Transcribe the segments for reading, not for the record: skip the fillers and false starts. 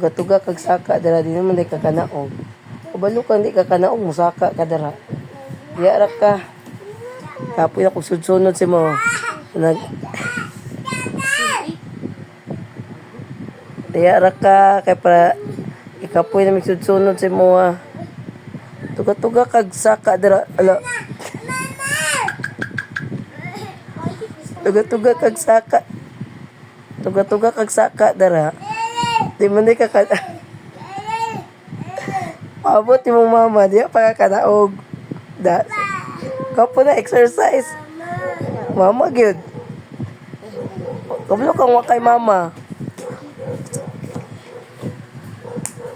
Tuga-tuga kag saka dara di naman di ka kanaog. Kabalo ka di ka kanaog musaka ka dara. Diya ra ka. Kapoy ako sudsunod si mo. Nag Diya ra ka kay para ikapoy na migsudsunod si mo. Tuga-tuga kag saka dara. Ala. Tuga-tuga kag saka. Tuga-tuga kag saka dara. Di man di ka Abot yung mama, di pa ka kanaog. Kapo na exercise. Mama gyud. Kabalo kang wa kay mama.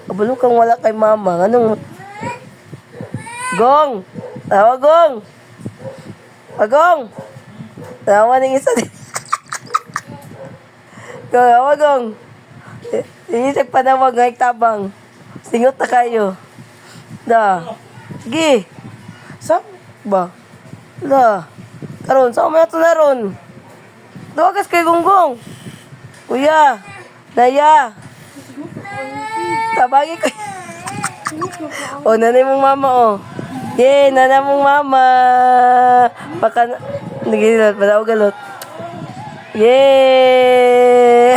Kabalo kang wala kay mama. Anong Gong! Tawa Gong! Agong! Tawa ning isa. Tawa Gong! Inisip pa na wag tabang. Singot na kayo. Da. Sige. Sa ba? Da. Karon sa may ato na ron. Duwagas kay Gonggong. Kuya. Daya. Tabagi ko. O, nanay mong mama, o. Yay, nanay mong mama. Baka, nagilat, padaw galot. Yay!